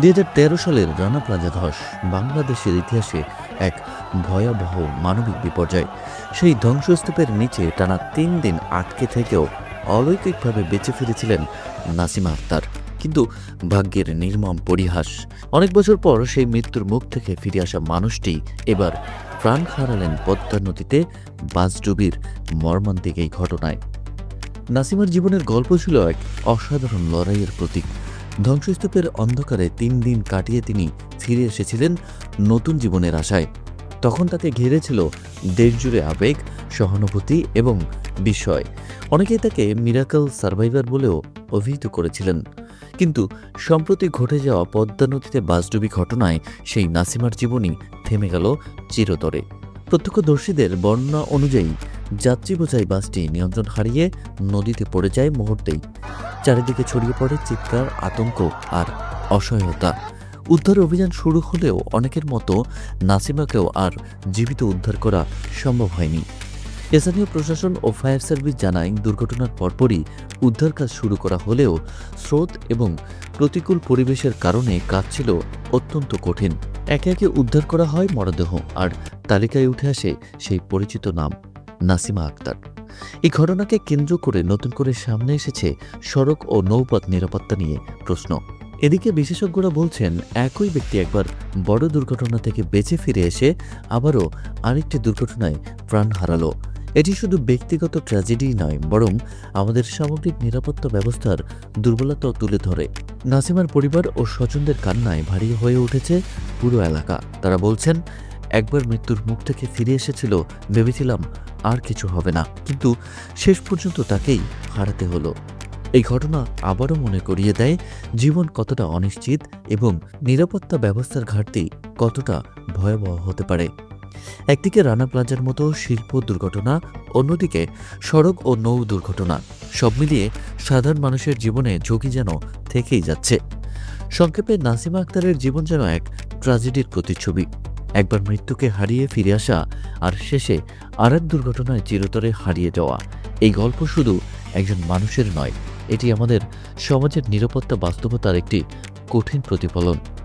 ২০১৩ সালের রানা প্লাজা ধস বাংলাদেশের ইতিহাসে এক ভয়াবহ মানবিক বিপর্যয়। সেই ধ্বংসস্তূপের নিচে টানা ৩ দিন আটকে থেকেও অলৌকিকভাবে বেঁচে ফিরেছিলেন নাসিমা আক্তার। কিন্তু ভাগ্যের নির্মম পরিহাস, অনেক বছর পর সেই মৃত্যুর মুখ থেকে ফিরে আসা মানুষটি এবার প্রাণ হারালেন পদ্মা নদীতে বাসডুবির মর্মান্তিক এই ঘটনায়। নাসিমার জীবনের গল্প ছিল এক অসাধারণ লড়াইয়ের প্রতীক। ধ্বংসস্তূপের অন্ধকারে ৩ দিন কাটিয়ে তিনি ফিরে এসেছিলেন নতুন জীবনের আশায়। তখন তাকে ঘিরেছিল দেশজুড়ে আবেগ, সহানুভূতি এবং বিস্ময়। অনেকেই তাকে মিরাকল সার্ভাইভার বলেও অভিহিত করেছিলেন। কিন্তু সম্প্রতি ঘটে যাওয়া পদ্মা নদীতে বাসডুবি ঘটনায় সেই নাসিমার জীবনই থেমে গেল চিরতরে। প্রত্যক্ষদর্শীদের বর্ণনা অনুযায়ী যাত্রী বোঝাই বাসটি নিয়ন্ত্রণ হারিয়ে নদীতে পড়ে যায় মুহূর্তেই। চারিদিকে ছড়িয়ে পড়ে চিৎকার, আতঙ্ক আর অসহায়তা। উদ্ধার অভিযান শুরু হলেও অনেকের মতো নাসিমাকেও আর জীবিত উদ্ধার করা সম্ভব হয়নি। স্থানীয় প্রশাসন ও ফায়ার সার্ভিস জানায়, দুর্ঘটনার পরপরই উদ্ধার কাজ শুরু করা হলেও স্রোত এবং প্রতিকূল পরিবেশের কারণে কাজ ছিল অত্যন্ত কঠিন। একে একে উদ্ধার করা হয় মরদেহ, আর তালিকায় উঠে আসে সেই পরিচিত নাম, নাসিমা আক্তার। এই ঘটনাকে কেন্দ্র করে নতুন করে সামনে এসেছে সড়ক ও নৌপথ নিরাপত্তা নিয়ে প্রশ্ন। এদিকে বিশেষজ্ঞরা বলছেন, একই ব্যক্তি একবার বড় দুর্ঘটনা থেকে বেঁচে ফিরে এসে আবারও আরেকটি দুর্ঘটনায় প্রাণ হারালো। এটি শুধু ব্যক্তিগত ট্র্যাজেডি নয়, বরং আমাদের সামগ্রিক নিরাপত্তা ব্যবস্থার দুর্বলতাও তুলে ধরে। নাসিমার পরিবার ও স্বজনদের কান্নায় ভারী হয়ে উঠেছে পুরো এলাকা। তারা বলছেন, একবার মৃত্যুর মুখ থেকে ফিরে এসেছিল, ভেবেছিলাম আর কিছু হবে না, কিন্তু শেষ পর্যন্ত তাকেই হারাতে হলো। এই ঘটনা আবারও মনে করিয়ে দেয় জীবন কতটা অনিশ্চিত এবং নিরাপত্তা ব্যবস্থার ঘাটতি কতটা ভয়াবহ হতে পারে। একদিকে রানা প্লাজার মতো শিল্প দুর্ঘটনা, অন্যদিকে সড়ক ও নৌ দুর্ঘটনা, সব মিলিয়ে সাধারণ মানুষের জীবনে ঝুঁকি যেন থেকেই যাচ্ছে। সংক্ষেপে, নাসিমা আক্তারের জীবন যেন এক ট্র্যাজেডির প্রতিচ্ছবি। একবার মৃত্যুকে হারিয়ে ফিরে আসা, আর শেষে আর এক দুর্ঘটনায় চিরতরে হারিয়ে যাওয়া। এই গল্প শুধু একজন মানুষের নয়, এটি আমাদের সমাজের নিরাপত্তা বাস্তবতার একটি কঠিন প্রতিফলন।